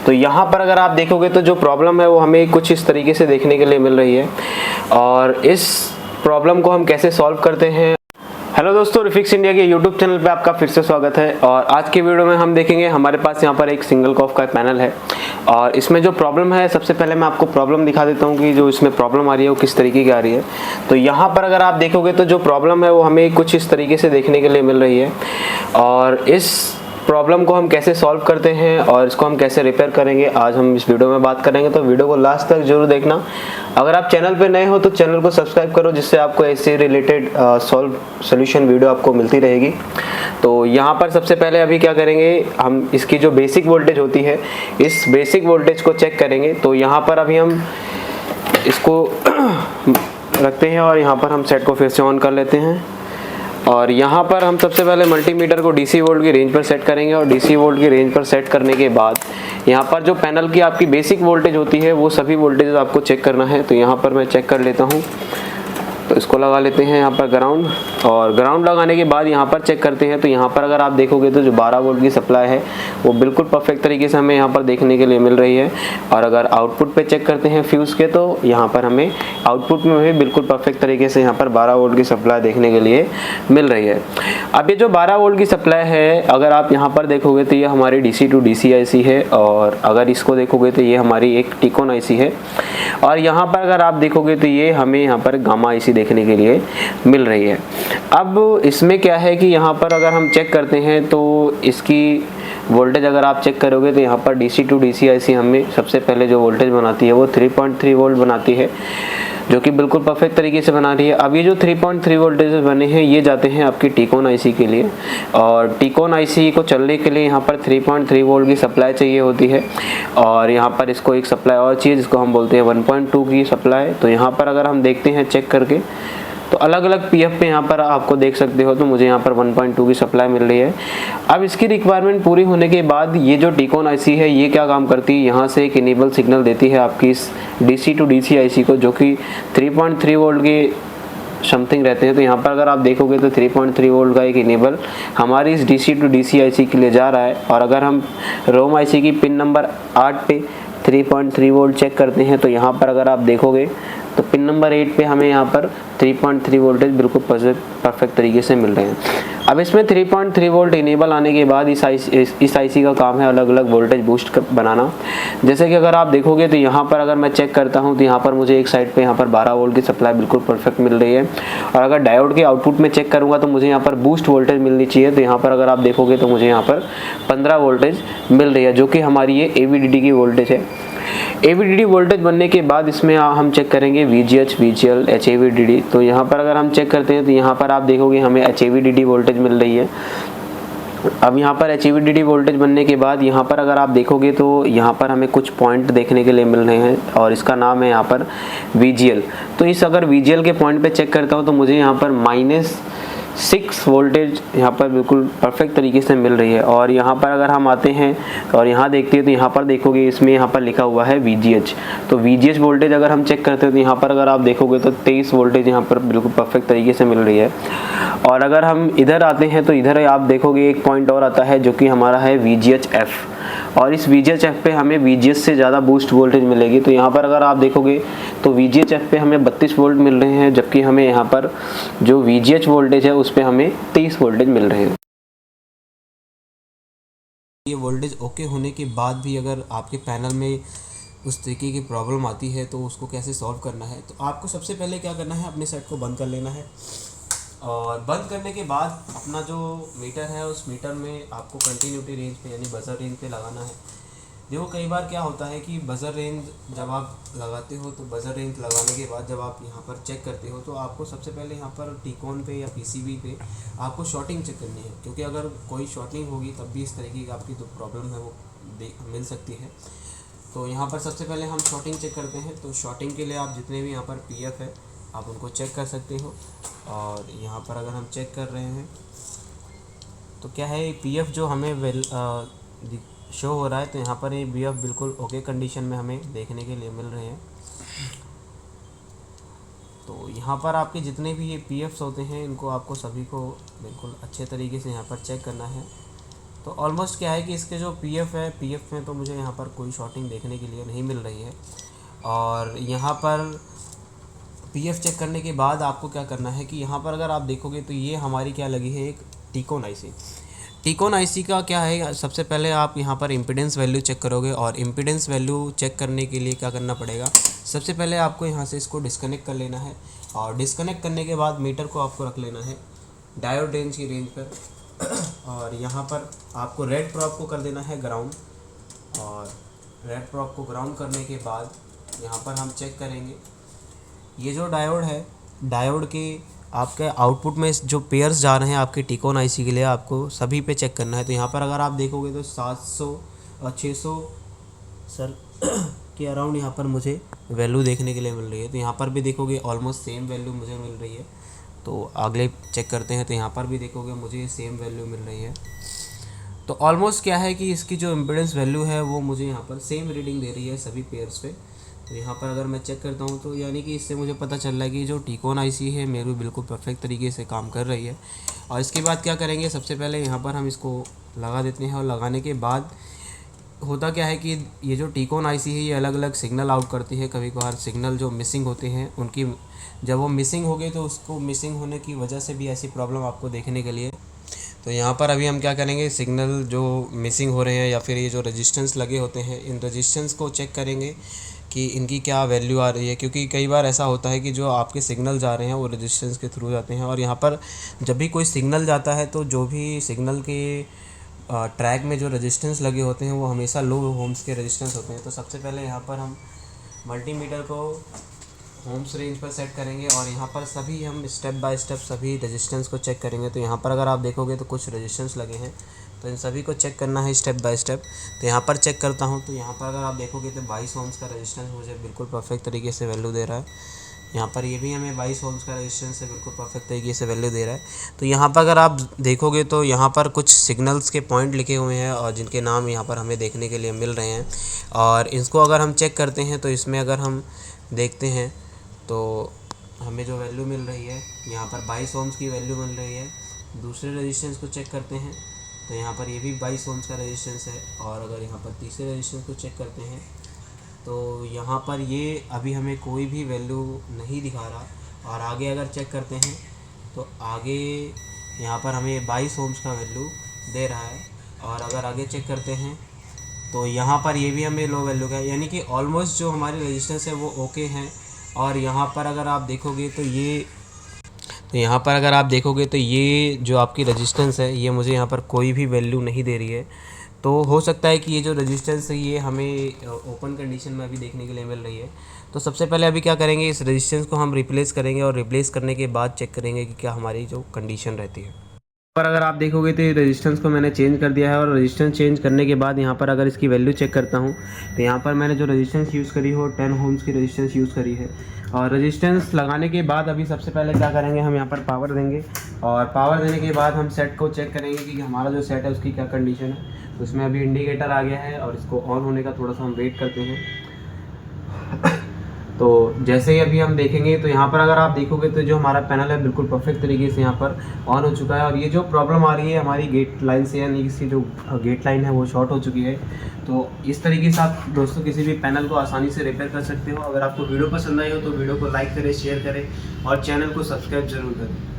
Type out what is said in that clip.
तो यहाँ पर अगर आप देखोगे तो जो प्रॉब्लम है वो हमें कुछ इस तरीके से देखने के लिए मिल रही है, और इस प्रॉब्लम को हम कैसे सॉल्व करते हैं। हेलो दोस्तों, रिफिक्स इंडिया के यूट्यूब चैनल पे आपका फिर से स्वागत है। और आज की वीडियो में हम देखेंगे, हमारे पास यहाँ पर एक सिंगल कॉफ का पैनल है और इसमें जो प्रॉब्लम है, सबसे पहले मैं आपको प्रॉब्लम दिखा देता हूँ कि जो इसमें प्रॉब्लम आ रही है वो किस तरीके की आ रही है। तो यहाँ पर अगर आप देखोगे तो जो प्रॉब्लम है वो हमें कुछ इस तरीके से देखने के लिए मिल रही है, और इस प्रॉब्लम को हम कैसे सॉल्व करते हैं और इसको हम कैसे रिपेयर करेंगे, आज हम इस वीडियो में बात करेंगे। तो वीडियो को लास्ट तक जरूर देखना। अगर आप चैनल पे नए हो तो चैनल को सब्सक्राइब करो, जिससे आपको ऐसे रिलेटेड सॉल्यूशन वीडियो आपको मिलती रहेगी। तो यहाँ पर सबसे पहले अभी क्या करेंगे, हम इसकी जो बेसिक वोल्टेज होती है, इस बेसिक वोल्टेज को चेक करेंगे। तो यहाँ पर अभी हम इसको रखते हैं और यहाँ पर हम सेट को फिर से ऑन कर लेते हैं। और यहाँ पर हम सबसे पहले मल्टीमीटर को डीसी वोल्ट की रेंज पर सेट करेंगे, और डीसी वोल्ट की रेंज पर सेट करने के बाद यहाँ पर जो पैनल की आपकी बेसिक वोल्टेज होती है वो सभी वोल्टेज आपको चेक करना है। तो यहाँ पर मैं चेक कर लेता हूँ। तो इसको लगा लेते हैं यहाँ पर ग्राउंड, और ग्राउंड लगाने के बाद यहाँ पर चेक करते हैं। तो यहाँ पर अगर आप देखोगे तो जो 12 वोल्ट की सप्लाई है वो बिल्कुल परफेक्ट तरीके से हमें यहाँ पर देखने के लिए मिल रही है। और अगर आउटपुट पे चेक करते हैं फ्यूज़ के, तो यहाँ पर हमें आउटपुट में भी बिल्कुल परफेक्ट तरीके से यहाँ पर 12 वोल्ट की सप्लाई देखने के लिए मिल रही है। अब ये जो 12 वोल्ट की सप्लाई है, अगर आप यहाँ पर देखोगे तो ये हमारी DC टू DC IC है, और अगर इसको देखोगे तो ये हमारी एक टिकोन IC है, और यहाँ पर अगर आप देखोगे तो ये हमें यहाँ पर गामा IC देखने के लिए मिल रही है। अब इसमें क्या है कि यहाँ पर अगर हम चेक करते हैं तो इसकी वोल्टेज अगर आप चेक करोगे तो यहाँ पर DC टू DC IC हमें सबसे पहले जो वोल्टेज बनाती है वो 3.3 वोल्ट बनाती है, जो कि बिल्कुल परफेक्ट तरीके से बना रही है। अब ये जो 3.3 वोल्टेज बने हैं ये जाते हैं आपकी टिकोन IC के लिए, और टिकोन IC को चलने के लिए यहाँ पर 3.3 वोल्ट की सप्लाई चाहिए होती है, और यहाँ पर इसको एक सप्लाई और चाहिए जिसको हम बोलते हैं 1.2 की सप्लाई। तो यहाँ पर अगर हम देखते हैं चेक करके, तो अलग अलग PF पे यहाँ पर आपको देख सकते हो, तो मुझे यहाँ पर 1.2 की सप्लाई मिल रही है। अब इसकी रिक्वायरमेंट पूरी होने के बाद ये जो टिकोन IC है ये क्या काम करती है, यहाँ से एक इनेबल सिग्नल देती है आपकी इस DC टू DC IC को, जो कि 3.3 वोल्ट के समथिंग रहते हैं। तो यहाँ पर अगर आप देखोगे तो 3.3 वोल्ट का एक इनेबल हमारी इस DC टू DC IC के लिए जा रहा है। और अगर हम रोम IC की पिन नंबर 8 पे 3.3 वोल्ट चेक करते हैं, तो यहाँ पर अगर आप देखोगे तो पिन नंबर 8 पे हमें यहाँ पर 3.3 वोल्टेज बिल्कुल परफेक्ट तरीके से मिल रहे हैं। अब इसमें 3.3 वोल्ट इनेबल आने के बाद इस IC का काम है अलग अलग वोल्टेज बूस्ट बनाना। जैसे कि अगर आप देखोगे तो यहाँ पर अगर मैं चेक करता हूँ तो यहाँ पर मुझे एक साइड पे यहाँ पर 12 वोल्ट की सप्लाई बिल्कुल परफेक्ट मिल रही है, और अगर डायोड के आउटपुट में चेक करूँगा तो मुझे यहाँ पर बूस्ट वोल्टेज मिलनी चाहिए। तो यहाँ पर अगर आप देखोगे तो मुझे यहाँ पर 15 वोल्टेज मिल रही है, जो कि हमारी ये AVDD की वोल्टेज है। AVDD वोल्टेज बनने के बाद इसमें हम चेक करेंगे VGH, VGL, HAVDD। तो यहाँ पर अगर हम चेक करते हैं तो यहाँ पर आप देखोगे हमें HAVDD वोल्टेज मिल रही है। अब यहाँ पर HAVDD वोल्टेज बनने के बाद यहाँ पर अगर आप देखोगे तो यहाँ पर हमें कुछ पॉइंट देखने के लिए मिल रहे हैं, और इसका नाम है यहाँ पर VGL। तो इस अगर VGL के पॉइंट पे चेक करता हूँ तो मुझे यहाँ पर -6 वोल्टेज यहाँ पर बिल्कुल परफेक्ट तरीके से मिल रही है। और यहाँ पर अगर हम आते हैं और यहाँ देखते हैं तो यहाँ पर देखोगे इसमें यहाँ पर लिखा हुआ है VGH। तो VGH वोल्टेज अगर हम चेक करते हैं तो यहाँ पर अगर आप देखोगे तो 23 वोल्टेज यहाँ पर बिल्कुल परफेक्ट तरीके से मिल रही है। और अगर हम इधर आते हैं तो इधर आप देखोगे एक पॉइंट और आता है जो कि हमारा है VGH-F, और इस VGH-F पे हमें VGS से ज़्यादा बूस्ट वोल्टेज मिलेगी। तो यहाँ पर अगर आप देखोगे तो VGH-F पे हमें 32 वोल्ट मिल रहे हैं, जबकि हमें यहाँ पर जो VGH वोल्टेज है उस पे हमें 23 वोल्टेज मिल रहे हैं। ये वोल्टेज ओके होने के बाद भी अगर आपके पैनल में उस तरीके की प्रॉब्लम आती है तो उसको कैसे सॉल्व करना है, तो आपको सबसे पहले क्या करना है, अपने सेट को बंद कर लेना है। और बंद करने के बाद अपना जो मीटर है उस मीटर में आपको कंटिन्यूटी रेंज पे यानी बजर रेंज पे लगाना है। देखो कई बार क्या होता है कि बजर रेंज जब आप लगाते हो तो बजर रेंज लगाने के बाद जब आप यहाँ पर चेक करते हो तो आपको सबसे पहले यहाँ पर टिकोन पे या PCB पे आपको शॉर्टिंग चेक करनी है, क्योंकि अगर कोई शॉर्टिंग होगी तब भी इस तरीके की आपकी जो प्रॉब्लम है वो मिल सकती है। तो यहाँ पर सबसे पहले हम शॉर्टिंग चेक करते हैं। तो शॉर्टिंग के लिए आप जितने भी यहाँ पर PF है आप उनको चेक कर सकते हो। और यहाँ पर अगर हम चेक कर रहे हैं तो क्या है, PF जो हमें शो हो रहा है, तो यहाँ पर ये BF बिल्कुल ओके कंडीशन में हमें देखने के लिए मिल रहे हैं। तो यहाँ पर आपके जितने भी ये PFs होते हैं इनको आपको सभी को बिल्कुल अच्छे तरीके से यहाँ पर चेक करना है। तो ऑलमोस्ट क्या है कि इसके जो पीएफ है, पीएफ में तो मुझे यहाँ पर कोई शॉर्टिंग देखने के लिए नहीं मिल रही है। और यहाँ पर पीएफ चेक करने के बाद आपको क्या करना है कि यहाँ पर अगर आप देखोगे तो ये हमारी क्या लगी है, एक टीकॉन आईसी। टीकॉन आईसी का क्या है, सबसे पहले आप यहाँ पर इम्पीडेंस वैल्यू चेक करोगे। और इम्पीडेंस वैल्यू चेक करने के लिए क्या करना पड़ेगा, सबसे पहले आपको यहाँ से इसको डिस्कनेक्ट कर लेना है। और डिस्कनेक्ट करने के बाद मीटर को आपको रख लेना है डायोड रेंज की रेंज पर। और यहाँ पर आपको रेड प्रॉप को कर देना है ग्राउंड। और रेड प्रॉप को ग्राउंड करने के बाद यहाँ पर हम चेक करेंगे ये जो डायोड है, डायोड के आपके आउटपुट में जो पेयर्स जा रहे हैं आपके टीकॉन आईसी के लिए, आपको सभी पे चेक करना है। तो यहाँ पर अगर आप देखोगे तो 700 और 600 सर के अराउंड यहाँ पर मुझे वैल्यू देखने के लिए मिल रही है। तो यहाँ पर भी देखोगे ऑलमोस्ट सेम वैल्यू मुझे मिल रही है। तो अगले चेक करते हैं, तो यहाँ पर भी देखोगे मुझे सेम वैल्यू मिल रही है। तो ऑलमोस्ट क्या है कि इसकी जो इम्पीडेंस वैल्यू है वो मुझे यहाँ पर सेम रीडिंग दे रही है सभी पेयर्स पे। तो यहाँ पर अगर मैं चेक करता हूँ तो यानी कि इससे मुझे पता चल रहा है कि जो टीकॉन आईसी है मेरी बिल्कुल परफेक्ट तरीके से काम कर रही है। और इसके बाद क्या करेंगे, सबसे पहले यहाँ पर हम इसको लगा देते हैं। और लगाने के बाद होता क्या है कि ये जो टीकॉन आईसी है ये अलग अलग सिग्नल आउट करती है। कभी कभार सिग्नल जो मिसिंग होते हैं उनकी, जब वो मिसिंग हो गए तो उसको मिसिंग होने की वजह से भी ऐसी प्रॉब्लम आपको देखने के लिए। तो यहाँ पर अभी हम क्या करेंगे, सिग्नल जो मिसिंग हो रहे हैं या फिर ये जो रेजिस्टेंस लगे होते हैं, इन रेजिस्टेंस को चेक करेंगे कि इनकी क्या वैल्यू आ रही है। क्योंकि कई बार ऐसा होता है कि जो आपके सिग्नल जा रहे हैं वो रेजिस्टेंस के थ्रू जाते हैं। और यहाँ पर जब भी कोई सिग्नल जाता है तो जो भी सिग्नल के ट्रैक में जो रेजिस्टेंस लगे होते हैं वो हमेशा लो ओम्स के रेजिस्टेंस होते हैं। तो सबसे पहले यहाँ पर हम मल्टीमीटर को ओम्स रेंज पर सेट करेंगे और यहाँ पर सभी हम स्टेप बाय स्टेप सभी रेजिस्टेंस को चेक करेंगे। तो यहाँ पर अगर आप देखोगे तो कुछ रेजिस्टेंस लगे हैं, तो इन सभी को चेक करना है स्टेप बाय स्टेप। तो यहाँ पर चेक करता हूँ, तो यहाँ पर अगर आप देखोगे तो 22 ओम्स का रेजिस्टेंस मुझे बिल्कुल परफेक्ट तरीके से वैल्यू दे रहा है। यहाँ पर ये भी हमें 22 ओम्स का रेजिस्टेंस से बिल्कुल परफेक्ट तरीके से वैल्यू दे रहा है। तो यहाँ पर अगर आप देखोगे तो यहाँ पर कुछ सिग्नल्स के पॉइंट लिखे हुए हैं और जिनके नाम यहाँ पर हमें देखने के लिए मिल रहे हैं। और इसको अगर हम चेक करते हैं तो इसमें अगर हम देखते हैं तो हमें जो वैल्यू मिल रही है यहाँ पर 22 ओम्स की वैल्यू मिल रही है। दूसरे रेजिस्टेंस को चेक करते हैं तो यहाँ पर ये भी 22 ओम्स का रेजिस्टेंस है। और अगर यहाँ पर तीसरे रेजिस्टेंस को चेक करते हैं तो यहाँ पर ये अभी हमें कोई भी वैल्यू नहीं दिखा रहा। और आगे अगर चेक करते हैं तो आगे यहाँ पर हमें 22 ओम्स का वैल्यू दे रहा है। और अगर आगे चेक करते हैं तो यहाँ पर ये भी हमें लो वैल्यू का है, यानी कि ऑलमोस्ट जो हमारी रेजिस्टेंस है वो ओके हैं। और यहाँ पर अगर आप देखोगे तो यहाँ पर अगर आप देखोगे तो ये जो आपकी रेजिस्टेंस है ये मुझे यहाँ पर कोई भी वैल्यू नहीं दे रही है। तो हो सकता है कि ये जो रेजिस्टेंस है ये हमें ओपन कंडीशन में अभी देखने के लिए मिल रही है। तो सबसे पहले अभी क्या करेंगे, इस रेजिस्टेंस को हम रिप्लेस करेंगे और रिप्लेस करने के बाद चेक करेंगे कि क्या हमारी जो कंडीशन रहती है। पर अगर आप देखोगे तो रेजिस्टेंस को मैंने चेंज कर दिया है। और रेजिस्टेंस चेंज करने के बाद यहाँ पर अगर इसकी वैल्यू चेक करता हूँ तो यहाँ पर मैंने जो रेजिस्टेंस यूज़ करी हो 10 ओम्स की रेजिस्टेंस यूज़ करी है। और रेजिस्टेंस लगाने के बाद अभी सबसे पहले क्या करेंगे, हम यहाँ पर पावर देंगे। और पावर देने के बाद हम सेट को चेक करेंगे कि हमारा जो सेट है उसकी क्या कंडीशन है। तो उसमें अभी इंडिकेटर आ गया है और इसको ऑन होने का थोड़ा सा हम वेट करते हैं। तो जैसे ही अभी हम देखेंगे तो यहाँ पर अगर आप देखोगे तो जो हमारा पैनल है बिल्कुल परफेक्ट तरीके से यहाँ पर ऑन हो चुका है। और ये जो प्रॉब्लम आ रही है हमारी गेट लाइन से, यानी इसकी जो गेट लाइन है वो शॉर्ट हो चुकी है। तो इस तरीके से आप दोस्तों किसी भी पैनल को आसानी से रिपेयर कर सकते हो। अगर आपको वीडियो पसंद आई हो तो वीडियो को लाइक करें, शेयर करें और चैनल को सब्सक्राइब जरूर करें।